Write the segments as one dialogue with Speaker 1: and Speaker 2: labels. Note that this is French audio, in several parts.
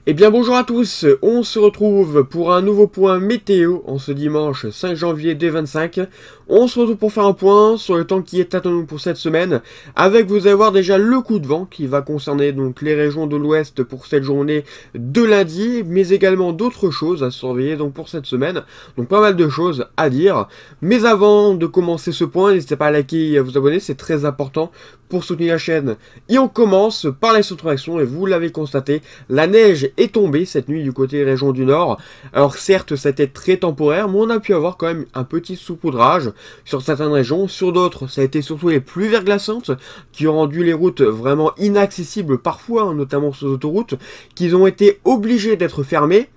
Speaker 1: Eh bien bonjour à tous, on se retrouve pour un nouveau point météo en ce dimanche 5 janvier 2025. On se retrouve pour faire un point sur le temps qui est attendu pour cette semaine, avec vous allez voir déjà le coup de vent qui va concerner donc les régions de l'ouest pour cette journée de lundi, mais également d'autres choses à surveiller donc pour cette semaine, donc pas mal de choses à dire. Mais avant de commencer ce point, n'hésitez pas à liker et à vous abonner, c'est très important pour soutenir la chaîne. Et on commence par les réactions et vous l'avez constaté, la neige est tombée cette nuit du côté des régions du nord. Alors certes, ça a été très temporaire, mais on a pu avoir quand même un petit saupoudrage sur certaines régions. Sur d'autres, ça a été surtout les pluies verglaçantes qui ont rendu les routes vraiment inaccessibles parfois, hein, notamment sur les autoroutes, qui ont été obligées d'être fermées.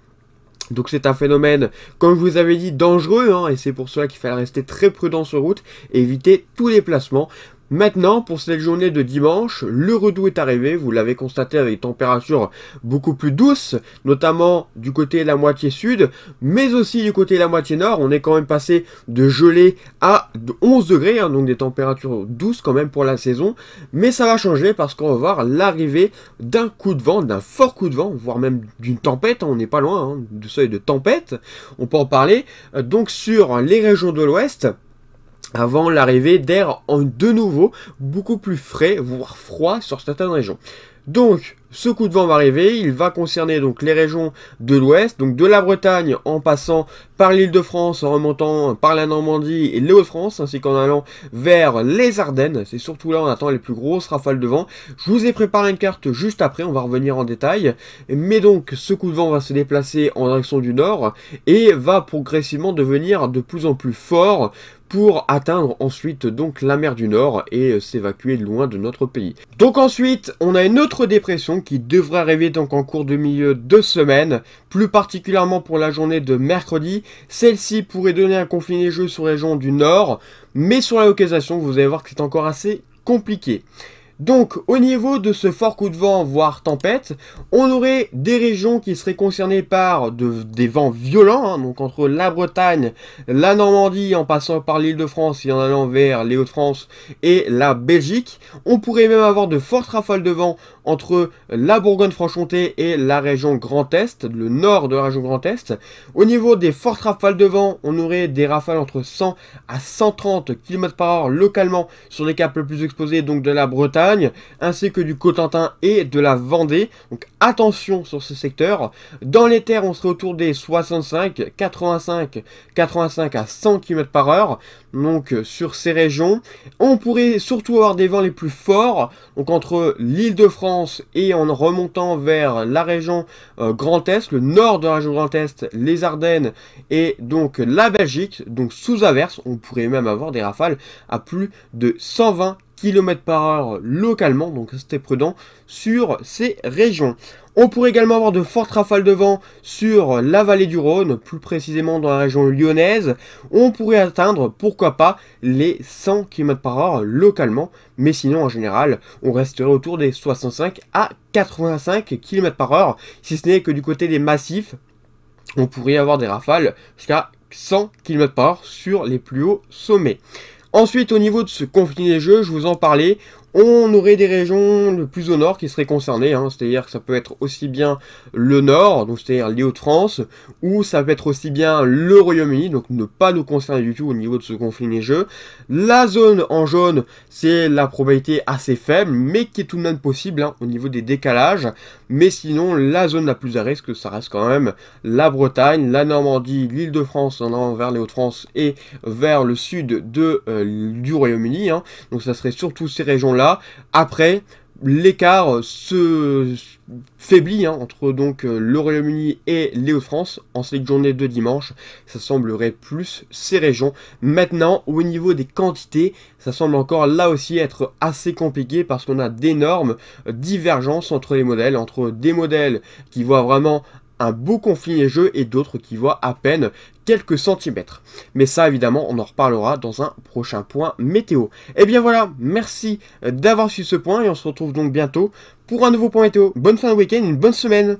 Speaker 1: Donc c'est un phénomène, comme je vous avais dit, dangereux, hein, et c'est pour cela qu'il fallait rester très prudent sur route et éviter tous les placements. Maintenant, pour cette journée de dimanche, le redout est arrivé, vous l'avez constaté avec des températures beaucoup plus douces, notamment du côté de la moitié sud, mais aussi du côté de la moitié nord. On est quand même passé de gelée à 11 degrés, hein, donc des températures douces quand même pour la saison, mais ça va changer parce qu'on va voir l'arrivée d'un coup de vent, d'un fort coup de vent, voire même d'une tempête, hein, on n'est pas loin hein, du seuil de tempête, on peut en parler, donc sur les régions de l'ouest, avant l'arrivée d'air de nouveau beaucoup plus frais, voire froid sur certaines régions. Donc, ce coup de vent va arriver, il va concerner donc les régions de l'ouest, donc de la Bretagne en passant par l'Île-de-France, en remontant par la Normandie et les Hauts-de-France, ainsi qu'en allant vers les Ardennes. C'est surtout là on attend les plus grosses rafales de vent. Je vous ai préparé une carte juste après, on va revenir en détail. Mais donc, ce coup de vent va se déplacer en direction du nord et va progressivement devenir de plus en plus fort pour atteindre ensuite donc la mer du Nord et s'évacuer loin de notre pays. Donc ensuite, on a une autre dépression qui devrait arriver donc en cours de milieu de semaine, plus particulièrement pour la journée de mercredi. Celle-ci pourrait donner un conflit neigeux sur les régions du Nord, mais sur la localisation, vous allez voir que c'est encore assez compliqué. Donc, au niveau de ce fort coup de vent, voire tempête, on aurait des régions qui seraient concernées par des vents violents, hein, donc entre la Bretagne, la Normandie, en passant par l'Île-de-France et en allant vers les Hauts-de-France et la Belgique. On pourrait même avoir de fortes rafales de vent entre la Bourgogne-Franche-Comté et la région Grand Est, le nord de la région Grand Est. Au niveau des fortes rafales de vent, on aurait des rafales entre 100 à 130 km/h localement sur les caps les plus exposés, donc de la Bretagne, ainsi que du Cotentin et de la Vendée. Donc attention sur ce secteur. Dans les terres, on serait autour des 65, 85 à 100 km/h. Donc sur ces régions, on pourrait surtout avoir des vents les plus forts, donc entre l'Île-de-France et en remontant vers la région Grand Est, le nord de la région Grand Est, les Ardennes et donc la Belgique. Donc sous averse, on pourrait même avoir des rafales à plus de 120 km/h localement, donc restez prudent sur ces régions. On pourrait également avoir de fortes rafales de vent sur la vallée du Rhône, plus précisément dans la région lyonnaise. On pourrait atteindre, pourquoi pas, les 100 km/h localement, mais sinon en général, on resterait autour des 65 à 85 km/h, si ce n'est que du côté des massifs, on pourrait avoir des rafales jusqu'à 100 km/h sur les plus hauts sommets. Ensuite, au niveau de ce conflit neigeux, je vous en parlais, on aurait des régions le plus au nord qui seraient concernées, hein, c'est-à-dire que ça peut être aussi bien le nord, donc c'est-à-dire les Hauts-de-France, ou ça peut être aussi bien le Royaume-Uni, donc ne pas nous concerner du tout au niveau de ce conflit neigeux. La zone en jaune, c'est la probabilité assez faible, mais qui est tout de même possible hein, au niveau des décalages. Mais sinon, la zone la plus à risque, ça reste quand même la Bretagne, la Normandie, l'Île-de-France, en allant vers les Hauts-de-France et vers le sud du Royaume-Uni. Hein. Donc ça serait surtout ces régions-là. Après, l'écart se faiblit hein, entre donc le Royaume-Uni et les Hauts-de-France en cette journée de dimanche. Ça semblerait plus ces régions. Maintenant, au niveau des quantités, ça semble encore là aussi être assez compliqué parce qu'on a d'énormes divergences entre les modèles, entre des modèles qui voient vraiment un beau conflit neigeux et d'autres qui voient à peine quelques centimètres. Mais ça, évidemment, on en reparlera dans un prochain point météo. Et bien voilà, merci d'avoir suivi ce point et on se retrouve donc bientôt pour un nouveau point météo. Bonne fin de week-end, une bonne semaine.